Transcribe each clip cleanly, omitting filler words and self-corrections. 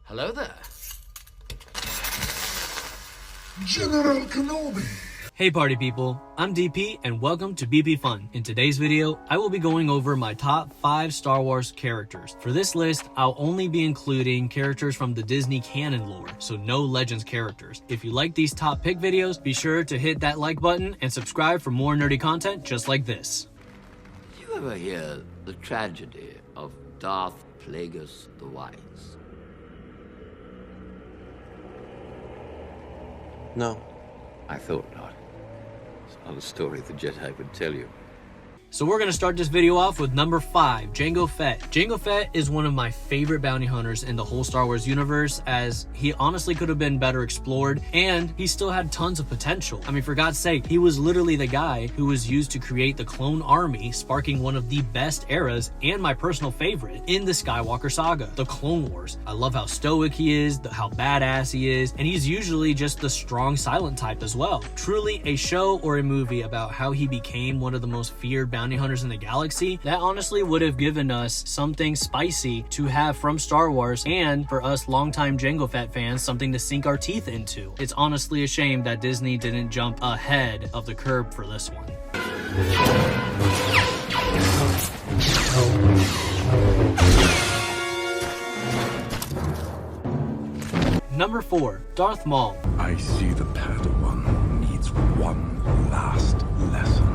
Hello there. General Kenobi! Hey party people, I'm DP and welcome to BP Fun. In today's video, I will be going over my top 5 Star Wars characters. For this list, I'll only be including characters from the Disney canon lore, so no Legends characters. If you like these top pick videos, be sure to hit that like button and subscribe for more nerdy content just like this. Did you ever hear the tragedy of Darth Plagueis the Wise? No. I thought not. It's not a story the Jedi would tell you. So we're going to start this video off with number 5, Jango Fett. Jango Fett is one of my favorite bounty hunters in the whole Star Wars universe, as he honestly could have been better explored and he still had tons of potential. I mean, for God's sake, he was literally the guy who was used to create the clone army, sparking one of the best eras and my personal favorite in the Skywalker saga, the Clone Wars. I love how stoic he is, how badass he is, and he's usually just the strong silent type as well. Truly a show or a movie about how he became one of the most feared bounty hunters in the galaxy, that honestly would have given us something spicy to have from Star Wars, and for us longtime Jango Fett fans, something to sink our teeth into. It's honestly a shame that Disney didn't jump ahead of the curve for this one. Number 4, Darth Maul. I see the Padawan needs one last lesson.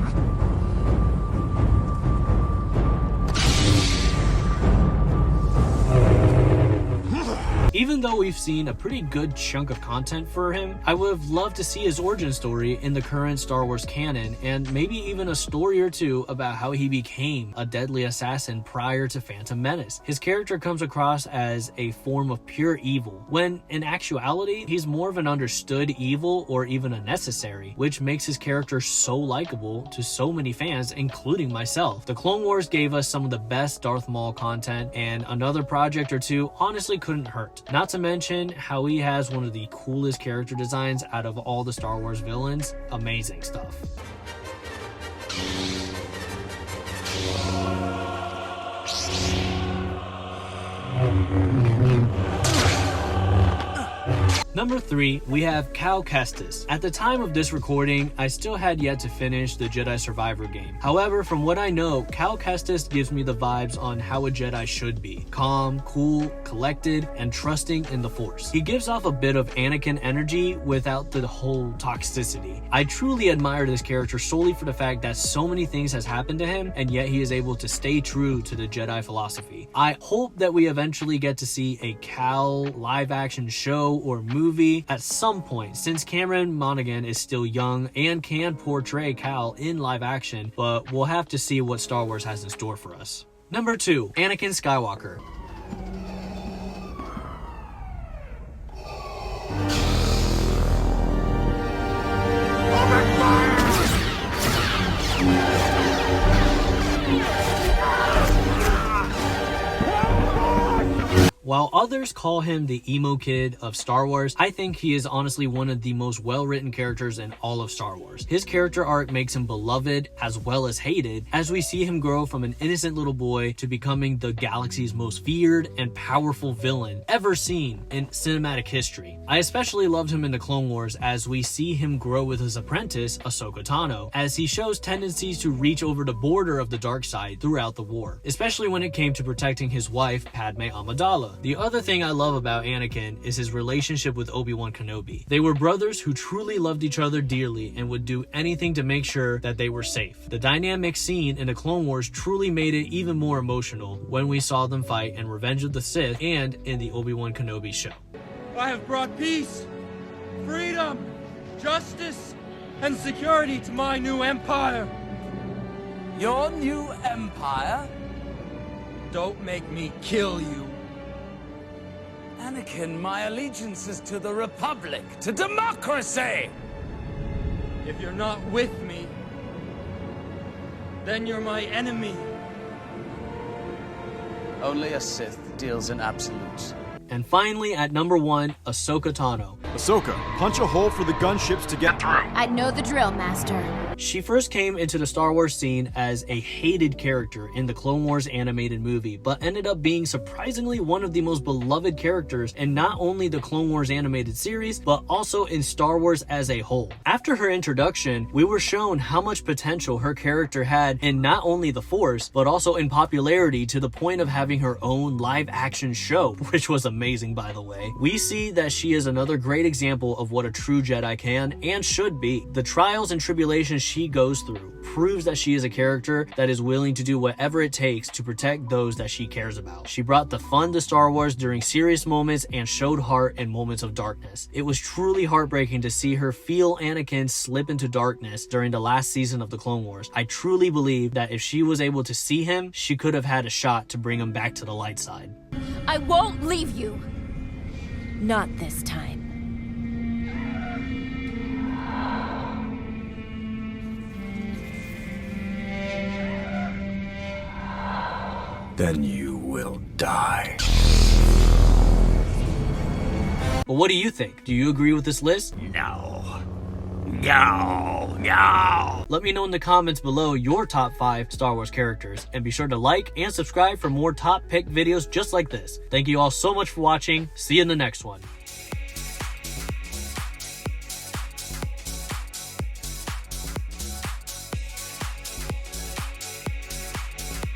Even though we've seen a pretty good chunk of content for him, I would have loved to see his origin story in the current Star Wars canon, and maybe even a story or two about how he became a deadly assassin prior to Phantom Menace. His character comes across as a form of pure evil, when in actuality, he's more of an understood evil or even a necessary, which makes his character so likable to so many fans, including myself. The Clone Wars gave us some of the best Darth Maul content, and another project or two honestly couldn't hurt. Not to mention how he has one of the coolest character designs out of all the Star Wars villains. Amazing stuff. Number 3, we have Cal Kestis. At the time of this recording, I still had yet to finish the Jedi Survivor game. However, from what I know, Cal Kestis gives me the vibes on how a Jedi should be. Calm, cool, collected, and trusting in the Force. He gives off a bit of Anakin energy without the whole toxicity. I truly admire this character solely for the fact that so many things has happened to him, and yet he is able to stay true to the Jedi philosophy. I hope that we eventually get to see a Cal live-action show or movie at some point, since Cameron Monaghan is still young and can portray Cal in live action, but we'll have to see what Star Wars has in store for us. Number 2, Anakin Skywalker. While others call him the emo kid of Star Wars, I think he is honestly one of the most well-written characters in all of Star Wars. His character arc makes him beloved as well as hated, as we see him grow from an innocent little boy to becoming the galaxy's most feared and powerful villain ever seen in cinematic history. I especially loved him in the Clone Wars, as we see him grow with his apprentice, Ahsoka Tano, as he shows tendencies to reach over the border of the dark side throughout the war, especially when it came to protecting his wife, Padme Amidala. The other thing I love about Anakin is his relationship with Obi-Wan Kenobi. They were brothers who truly loved each other dearly and would do anything to make sure that they were safe. The dynamic scene in the Clone Wars truly made it even more emotional when we saw them fight in Revenge of the Sith and in the Obi-Wan Kenobi show. I have brought peace, freedom, justice, and security to my new empire. Your new empire? Don't make me kill you. Anakin, my allegiance is to the Republic, to democracy! If you're not with me, then you're my enemy. Only a Sith deals in absolutes. And finally, at number 1, Ahsoka Tano. Ahsoka, punch a hole for the gunships to get through. I know the drill, Master. She first came into the Star Wars scene as a hated character in the Clone Wars animated movie, but ended up being surprisingly one of the most beloved characters in not only the Clone Wars animated series, but also in Star Wars as a whole. After her introduction, we were shown how much potential her character had in not only the Force, but also in popularity to the point of having her own live action show, which was amazing by the way. We see that she is another great example of what a true Jedi can and should be. The trials and tribulations she goes through proves that she is a character that is willing to do whatever it takes to protect those that she cares about. She brought the fun to Star Wars during serious moments and showed heart in moments of darkness. It was truly heartbreaking to see her feel Anakin slip into darkness during the last season of the Clone Wars. I truly believe that if she was able to see him, she could have had a shot to bring him back to the light side. I won't leave you. Not this time. Then you will die. But what do you think? Do you agree with this list? No. No. No. Let me know in the comments below your top 5 Star Wars characters, and be sure to like and subscribe for more top pick videos just like this. Thank you all so much for watching. See you in the next one.